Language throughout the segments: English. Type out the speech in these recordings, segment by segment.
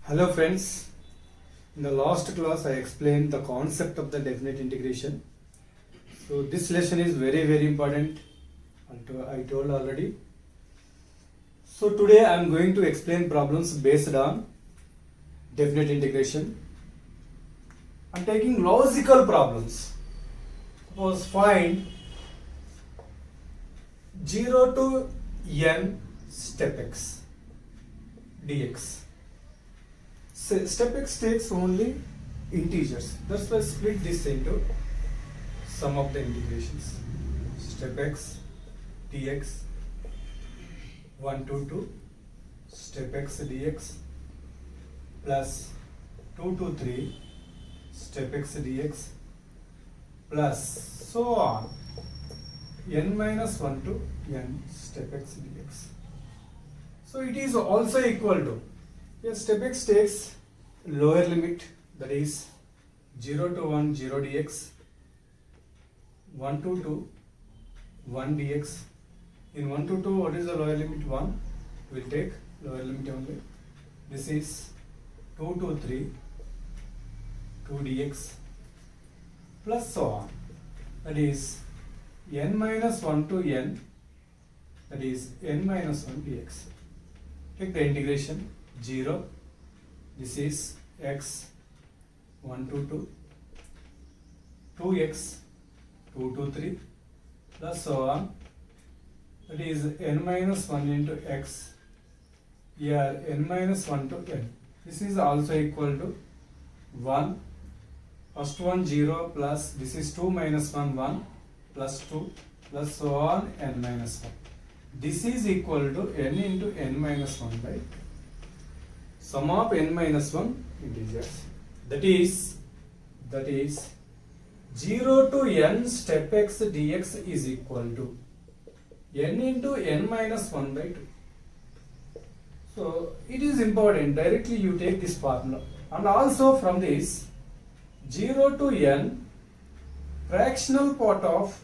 Hello friends, in the last class I explained the concept of the definite integration. So this lesson is very important, I told already. So today I am going to explain problems based on definite integration. I am taking logical problems. Suppose find 0 to n step x dx. Step x takes only integers. That's why I split this into sum of the integrations. Step x dx 1 to 2 step x dx plus 2 to 3 step x dx plus so on n minus 1 to n step x dx. So it is also equal to, here step x takes lower limit, that is 0 to 1 0 dx, 1 to 2 1 dx. In 1 to 2 what is the lower limit? 1. We will take lower limit only. This is 2 to 3 2 dx plus so on, that is n minus 1 to n, that is n minus 1 dx. Take the integration 0, this is x 1 to 2, 2x 2 to 3 plus so on, that is n minus 1 into x, here n minus 1 to n. This is also equal to 1, first one 0 plus this is 2 minus 1 1 plus 2 plus so on n minus 1. This is equal to n into n minus 1 by 2. Sum of n minus 1 integers, that is 0 to n step x dx is equal to n into n minus 1 by 2. So it is important, directly you take this formula, and also from this 0 to n fractional part of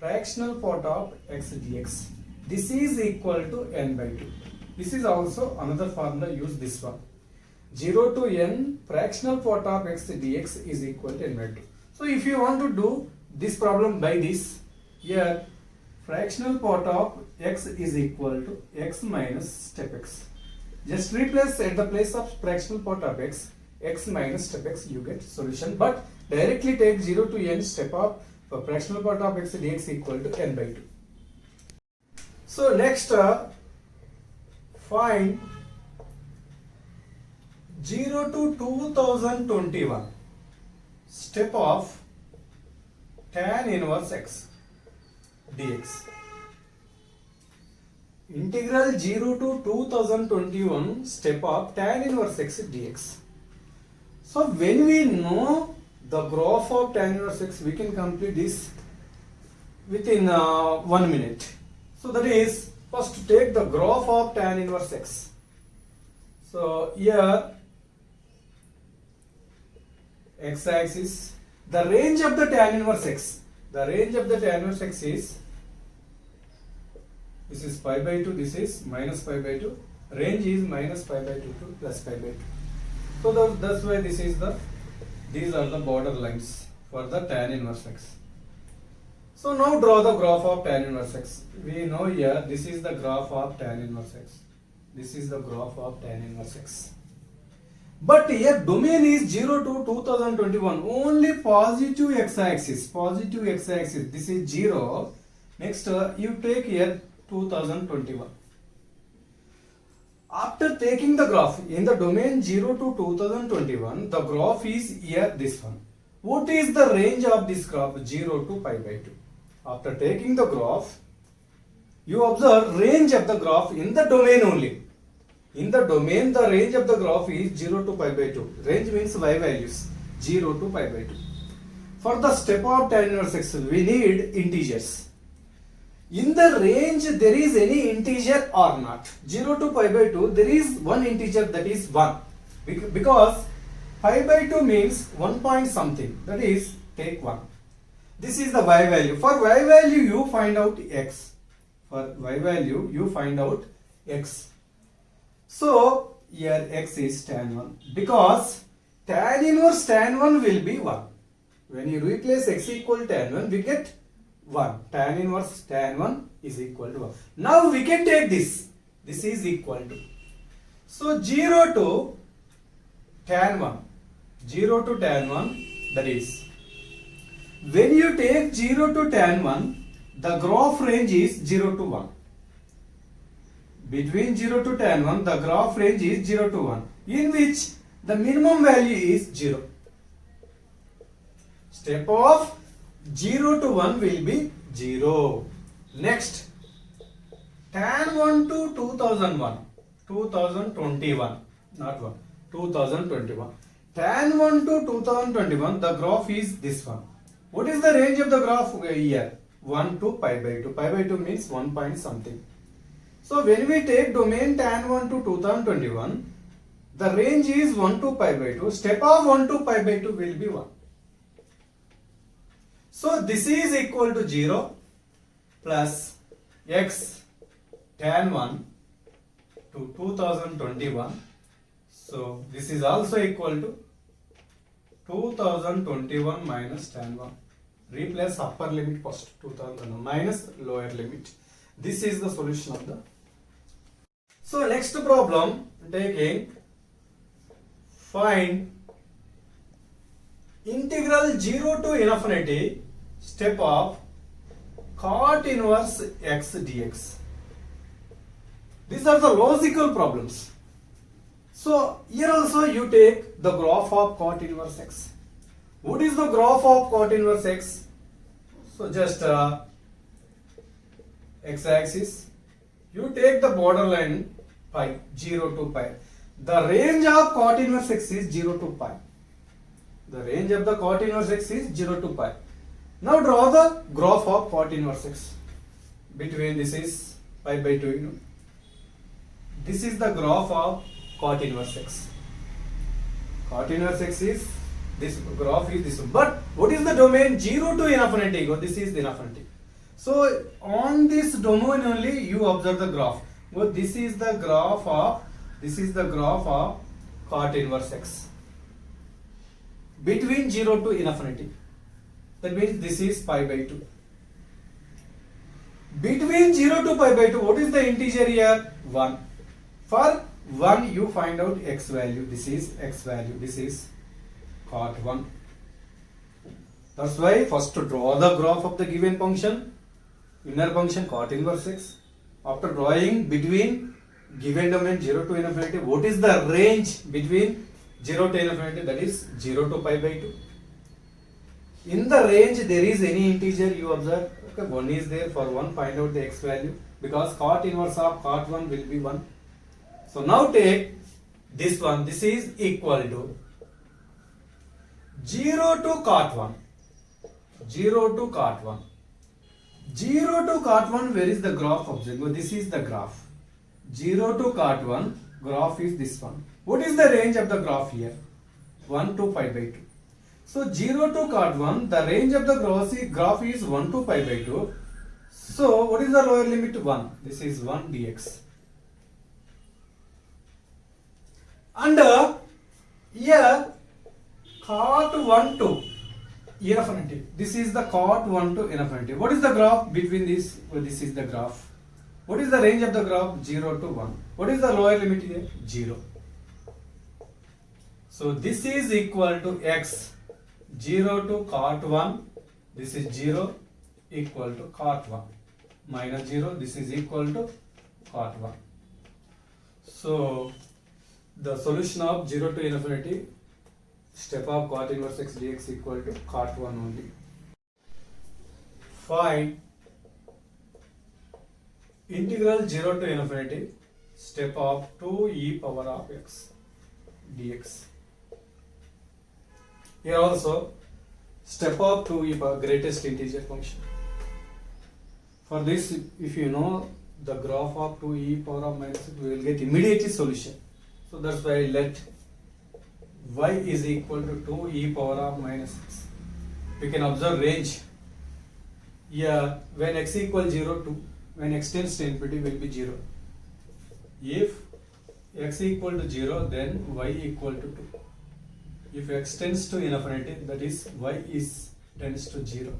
x dx, this is equal to n by 2. This is also another formula, use this one. 0 to n fractional part of x dx is equal to n by 2. So if you want to do this problem by this, here fractional part of x is equal to x minus step x. Just replace at the place of fractional part of x minus step x, you get solution. But directly take 0 to n step of fractional part of x dx equal to n by 2. So next find 0 to 2021 step of tan inverse x dx. Integral 0 to 2021 step of tan inverse x dx. So when we know the graph of tan inverse x, we can complete this within 1 minute. So that is, first take the graph of tan inverse x. So here x-axis, the range of the tan inverse x, is, this is pi by 2, this is minus pi by 2, range is minus pi by 2 to plus pi by 2. So that's why these are the border lines for the tan inverse x. So now draw the graph of tan inverse x. We know here this is the graph of tan inverse x. This is the graph of tan inverse x. But here domain is 0 to 2021, only positive x-axis. This is 0. Next you take here 2021. After taking the graph in the domain 0 to 2021, the graph is here this one. What is the range of this graph? 0 to pi by 2. After taking the graph, you observe range of the graph in the domain only. In the domain, the range of the graph is 0 to pi by 2. Range means y values, 0 to pi by 2. For the step of tan inverse x, we need integers. In the range, there is any integer or not? 0 to pi by 2, there is one integer, that is 1. Because pi by 2 means 1 point something, that is take 1. This is the y value. For y value you find out x. For y value you find out x. So here x is tan 1 because tan inverse tan 1 will be 1. When you replace x equal tan 1, we get 1. Tan inverse tan 1 is equal to 1. Now we can take this. This is equal to. So 0 to tan 1. 0 to tan 1, that is. When you take 0 to tan 1, the graph range is 0 to 1. Between 0 to tan 1, the graph range is 0 to 1, in which the minimum value is 0. Step of 0 to 1 will be 0. Next, tan 1 to 2001, 2021, not 1, 2021. Tan 1 to 2021, the graph is this one. What is the range of the graph here? 1 to pi by 2. Pi by 2 means 1 point something. So when we take domain tan 1 to 2021, the range is 1 to pi by 2. Step of 1 to pi by 2 will be 1. So this is equal to 0 plus x tan 1 to 2021. So this is also equal to 2021 minus tan 1. Replace upper limit first, 2000 minus lower limit. This is the solution of the. So next problem, taking find integral 0 to infinity step of cot inverse x dx. These are the logical problems. So here also you take the graph of cot inverse x. What is the graph of cot inverse x? So just x-axis. You take the borderline pi, 0 to pi. The range of cot inverse x is 0 to pi. The range of the cot inverse x is 0 to pi. Now draw the graph of cot inverse x. Between this is pi by 2, you know. This is the graph of cot inverse x. Cot inverse x is this, graph is this one. But what is the domain 0 to infinity? This is the infinity. So on this domain only you observe the graph. Well, this is the graph of cot inverse x. Between 0 to infinity. That means this is pi by 2. Between 0 to pi by 2, what is the integer here? 1. For 1 you find out x value. This is x value. This is cot 1. That's why first to draw the graph of the given function, inner function cot inverse x. After drawing between given domain 0 to infinity, what is the range between 0 to infinity? That is 0 to pi by 2. In the range there is any integer you observe. Okay, 1 is there. For 1 find out the x value, because cot inverse of cot 1 will be 1. So now take this one. This is equal to 0 to cot 1. 0 to cot 1. 0 to cot 1, where is the graph observed? Oh, this is the graph. 0 to cot 1, graph is this one. What is the range of the graph here? 1 to pi by 2. So 0 to cot 1, the range of the graph is 1 to pi by 2. So what is the lower limit? 1. This is 1 dx. And here cot 1 to infinity. This is the cot 1 to infinity. What is the graph between this? Well, this is the graph. What is the range of the graph? 0 to 1. What is the lower limit here? 0. So this is equal to x. 0 to cot 1. This is 0 equal to cot 1. Minus 0. This is equal to cot 1. So the solution of 0 to infinity, step of cot inverse x dx equal to cot 1 only. Find integral 0 to infinity, step of 2 e power of x dx. Here also step of 2 e power greatest integer function. For this, if you know the graph of 2 e power of minus, we will get immediately solution. So that's why let y is equal to 2 e power of minus x. We can observe range. Here when x equals 0 to, when x tends to infinity will be 0. If x equal to 0, then y equal to 2. If x tends to infinity, that is y is tends to 0.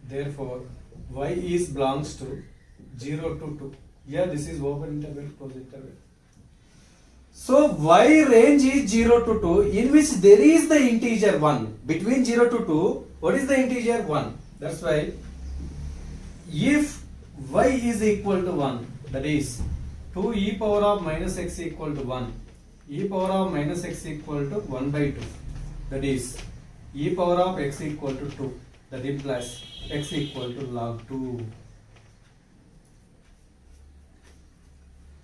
Therefore, y is belongs to 0 to 2. Here this is open interval, close interval. So y range is 0 to 2, in which there is the integer 1. Between 0 to 2, what is the integer? 1. That's why if y is equal to 1, that is 2 e power of minus x equal to 1, e power of minus x equal to 1 by 2, that is e power of x equal to 2, that implies x equal to log 2.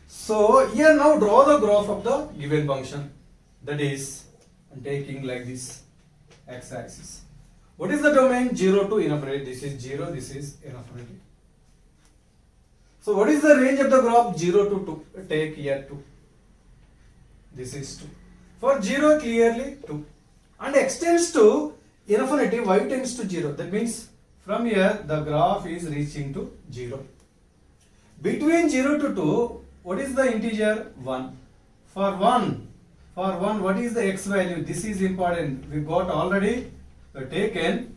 So here now draw the graph of the given function, that is I'm taking like this x-axis. What is the domain? 0 to infinity. This is 0, this is infinity. So what is the range of the graph? 0 to 2. Take here 2. This is 2. For 0 clearly 2. And extends to infinity, y tends to 0. That means from here the graph is reaching to 0. Between 0 to 2, what is the integer? 1. For 1, what is the x value? This is important. We got already taken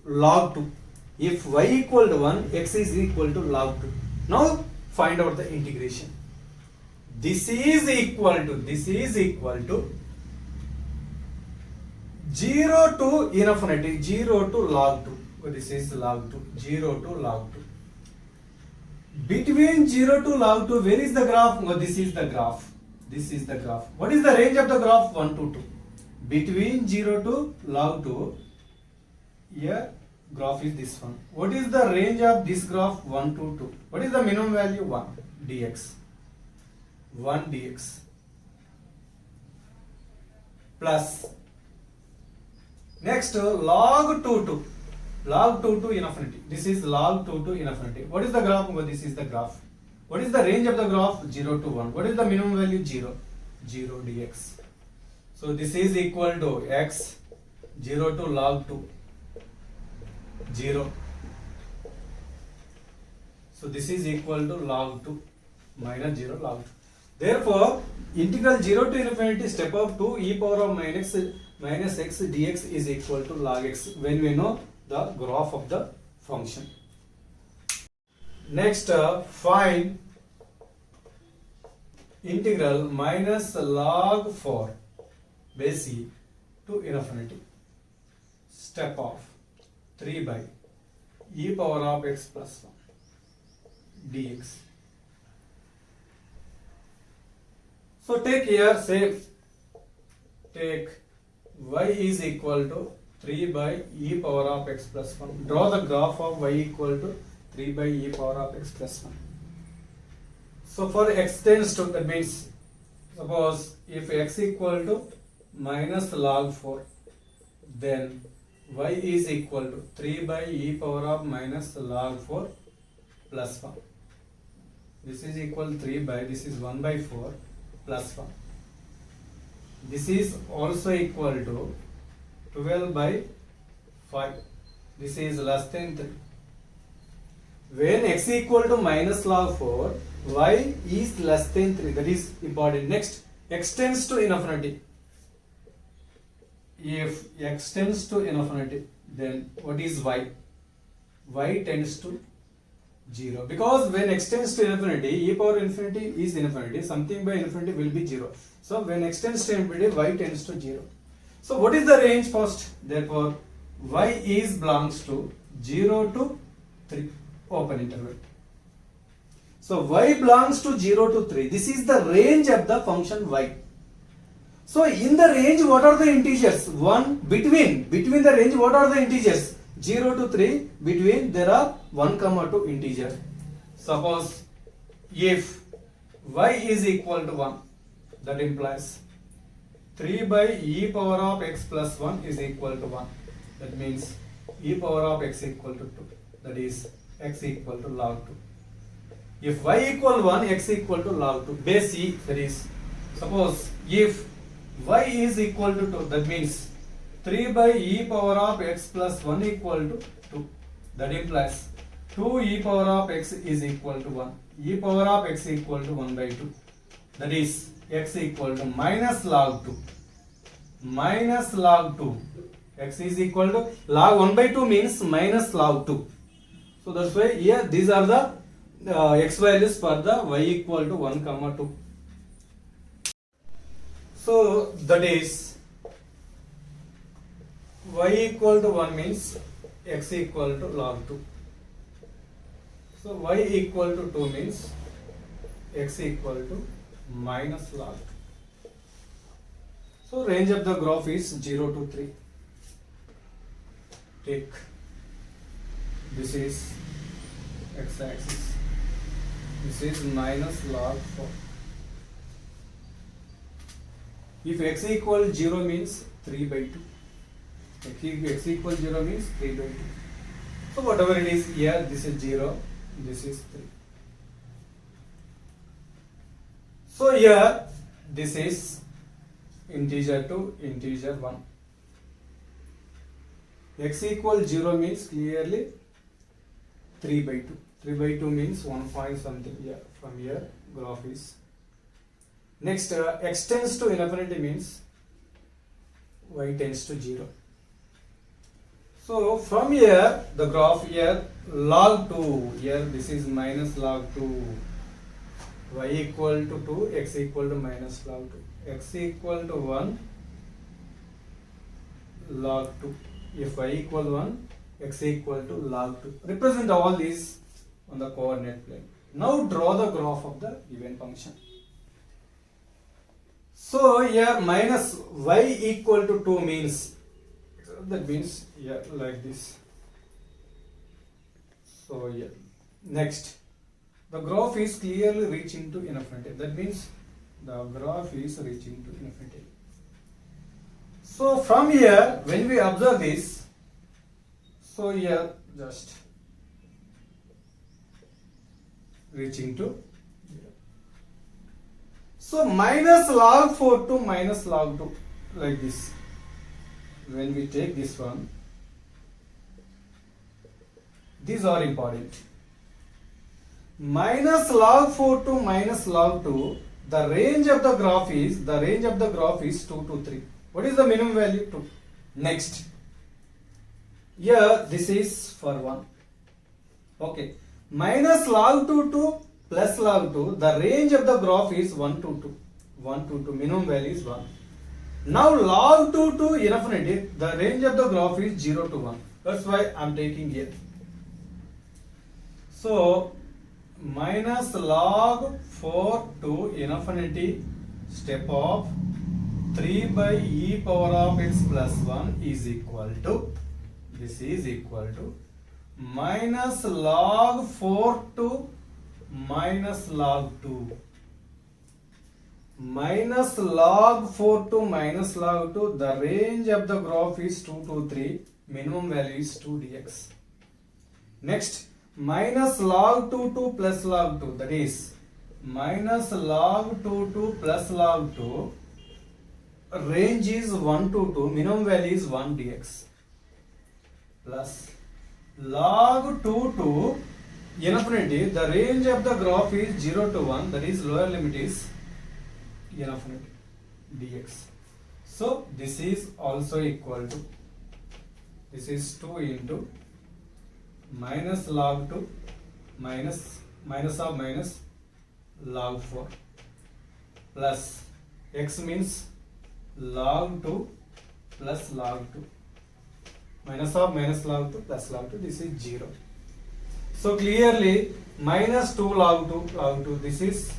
log 2. If y equal to 1, x is equal to log 2. Now find out the integration. This is equal to 0 to infinity, 0 to log 2. So this is log 2, 0 to log 2. Between 0 to log 2, where is the graph? Oh, this is the graph. This is the graph. What is the range of the graph? 1 to 2. Between 0 to log 2, here graph is this one. What is the range of this graph? 1 to 2. What is the minimum value? 1 dx. 1 dx plus next log 2 to infinity. This is log 2 to infinity. What is the graph? Well, this is the graph. What is the range of the graph? 0 to 1. What is the minimum value? 0 dx. So this is equal to x 0 to log 2 0. So this is equal to log 2 minus 0 log 2. Therefore, integral 0 to infinity step of 2 e power of minus x dx is equal to log x when we know the graph of the function. Next, find integral minus log 4 base e to infinity. Step of 3 by e power of x plus 1 dx. So take here, say take y is equal to 3 by e power of x plus 1. Draw the graph of y equal to 3 by e power of x plus 1. So for x tends to, that means suppose if x equal to minus log 4, then y is equal to 3 by e power of minus log 4 plus 1. This is equal to 3 by, this is 1 by 4 plus 1. This is also equal to 12 by 5. This is less than 3. When x equal to minus log 4, y is less than 3. That is important. Next, x tends to infinity. If x tends to infinity, then what is y? Y tends to 0. Because when x tends to infinity, e power infinity is infinity. Something by infinity will be 0. So when x tends to infinity, y tends to 0. So what is the range first? Therefore, y is belongs to 0 to 3. Open interval. So y belongs to 0 to 3. This is the range of the function y. So in the range, what are the integers? 1 between the range, what are the integers? 0 to 3, between there are 1, 2 integer. Suppose if y is equal to 1, that implies 3 by e power of x plus 1 is equal to 1. That means e power of x equal to 2. That is x equal to log 2. If y equal 1, x equal to log 2. Base e, that is, suppose if y is equal to 2, that means 3 by e power of x plus 1 equal to 2. That implies 2 e power of x is equal to 1. E power of x equal to 1 by 2. That is x equal to minus log 2. Minus log 2. X is equal to log 1 by 2 means minus log 2. So that's why here these are the x values for the y equal to 1 comma 2. So that is y equal to 1 means x equal to log 2. So y equal to 2 means x equal to minus log 2. So range of the graph is 0 to 3. Take this is x axis, this is minus log 4. If x equal 0 means 3 by 2. If x equal 0 means 3 by 2. So whatever it is here, this is 0, this is 3. So here this is integer to integer 1. X equal 0 means clearly 3 by 2. 3 by 2 means 1 point something here. From here graph is. Next x tends to infinity means y tends to 0. So from here the graph here log 2, here this is minus log 2, y equal to 2, x equal to minus log 2, x equal to 1 log 2. If y equal 1, x equal to log 2. Represent all these on the coordinate plane. Now draw the graph of the given function. So here minus y equal to 2 means, that means here like this. So here next the graph is clearly reaching to infinity. That means the graph is reaching to infinity. So from here when we observe this, so here just reaching to 0. So minus log 4 to minus log 2 like this. When we take this one, these are important. Minus log 4 to minus log 2, the range of the graph is 2 to 3. What is the minimum value? 2. Next, here this is for 1. Okay, minus log 2 to plus log 2, the range of the graph is 1 to 2. 1 to 2, minimum value is 1. Now log 2 to infinity, the range of the graph is 0 to 1. That's why I am taking here. So minus log 4 to infinity step of 3 by e power of x plus 1 is equal to, this is equal to minus log 4 to minus log 2. Minus log 4 to minus log 2, the range of the graph is 2 to 3, minimum value is 2 dx. Next, minus log 2 to plus log 2, that is minus log 2 to plus log 2, range is 1 to 2, minimum value is 1 dx, plus log 2 to infinity, the range of the graph is 0 to 1, that is lower limit is infinity dx. So this is also equal to, this is 2 into minus log 2 minus of minus log 4 plus x means log 2 plus log 2 minus of minus log 2 plus log 2, this is 0. So clearly minus 2 log 2, this is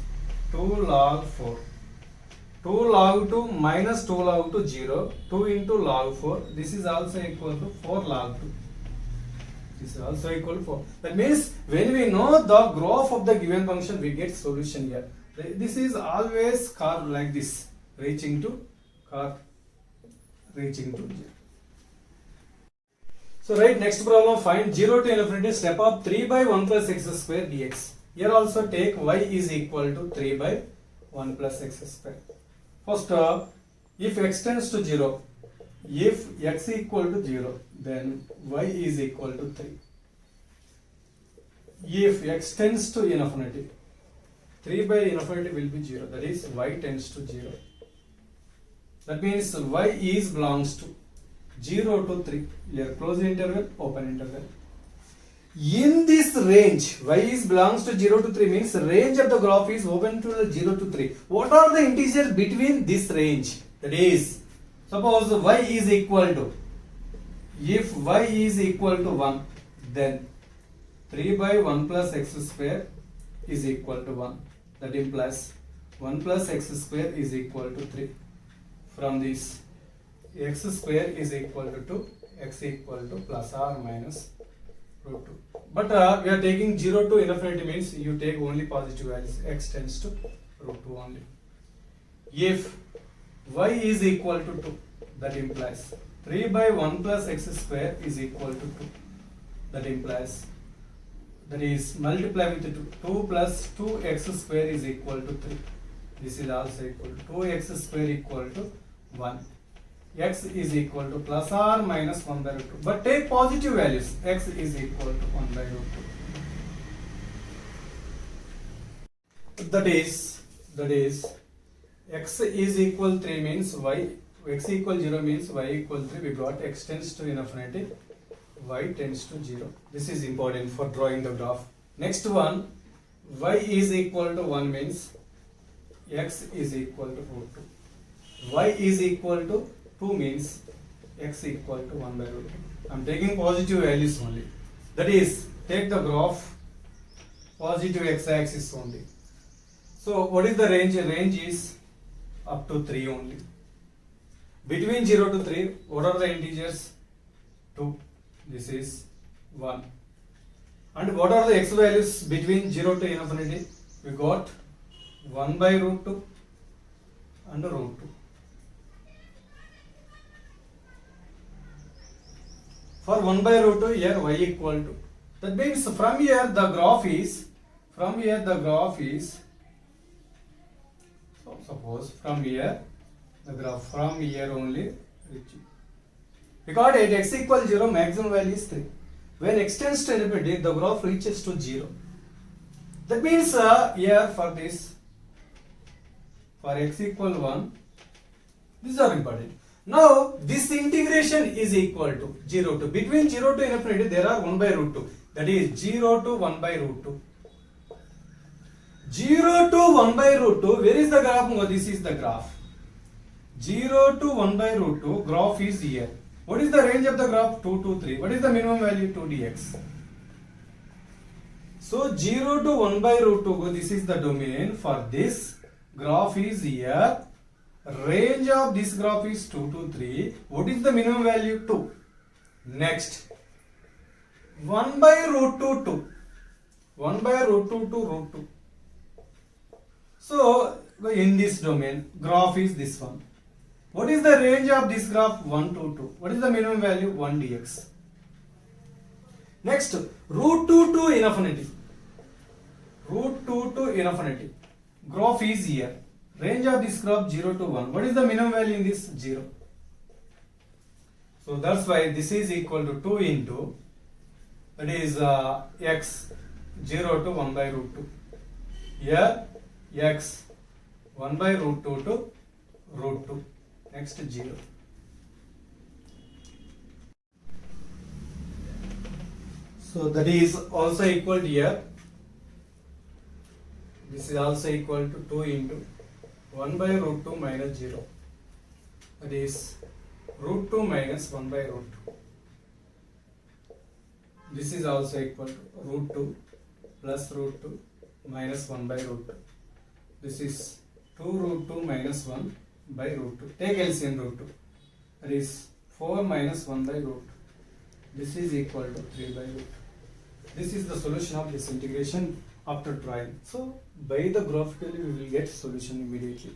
2 log 4. 2 log 2 minus 2 log 2, 0. 2 into log 4, this is also equal to 4 log 2. This is also equal to 4. That means when we know the graph of the given function, we get solution here. This is always curve like this, reaching to 0. So right, next problem, find 0 to infinity step of 3 by 1 plus x square dx. Here also take y is equal to 3 by 1 plus x square. First, if x tends to 0, if x equal to 0, then y is equal to 3. If x tends to infinity, 3 by infinity will be 0. That is y tends to 0. That means y is belongs to 0 to 3. Here close interval, open interval. In this range, y is belongs to 0 to 3 means range of the graph is open to the 0 to 3. What are the integers between this range? That is, suppose y is equal to, if y is equal to 1, then 3 by 1 plus x square is equal to 1. That implies 1 plus x square is equal to 3. From this, x square is equal to 2, x equal to plus or minus root 2. But we are taking 0 to infinity means you take only positive values. X tends to root 2 only. If y is equal to 2, that implies 3 by 1 plus x square is equal to 2. That implies, that is multiply with 2. 2 plus 2x square is equal to 3. This is also equal to 2x square equal to 1. X is equal to plus or minus 1 by root 2. But take positive values. X is equal to 1 by root 2. That is x is equal 3 means y, x equal 0 means y equal 3. We got x tends to infinity, y tends to 0. This is important for drawing the graph. Next one, y is equal to 1 means x is equal to root 2. Y is equal to 2 means x equal to 1 by root 2. I am taking positive values only. That is, take the graph positive x-axis only. So what is the range? Range is up to 3 only. Between 0 to 3, what are the integers? 2. This is 1. And what are the x values between 0 to infinity? We got 1 by root 2 and root 2. For 1 by root 2, here y equal to. That means from here the graph is, so suppose from here, the graph from here only reaching. Because at x equal 0, maximum value is 3. When x tends to infinity, the graph reaches to 0. That means here for this, for x equal 1, these are important. Now this integration is equal to 0 to, between 0 to infinity there are 1 by root 2. That is 0 to 1 by root 2. 0 to 1 by root 2, where is the graph? Oh, this is the graph. 0 to 1 by root 2, graph is here. What is the range of the graph? 2 to 3. What is the minimum value? 2 dx. So 0 to 1 by root 2, this is the domain. For this graph is here. Range of this graph is 2 to 3. What is the minimum value? 2. Next, 1 by root 2 2. 1 by root 2 to root 2. So in this domain, graph is this one. What is the range of this graph? 1 to 2. What is the minimum value? 1 dx. Next, root 2 to infinity. Root 2 to infinity. Graph is here. Range of this graph 0 to 1. What is the minimum value in this? 0. So that's why this is equal to 2 into, that is x 0 to 1 by root 2. Here x 1 by root 2 to root 2. Next 0. So that is also equal to here. This is also equal to 2 into 1 by root 2 minus 0. That is root 2 minus 1 by root 2. This is also equal to root 2 plus root 2 minus 1 by root 2. This is 2 root 2 minus 1 by root 2. Take LCM root 2. That is 4 minus 1 by root 2. This is equal to 3 by root 2. This is the solution of this integration after trying. So by the graphically we will get solution immediately.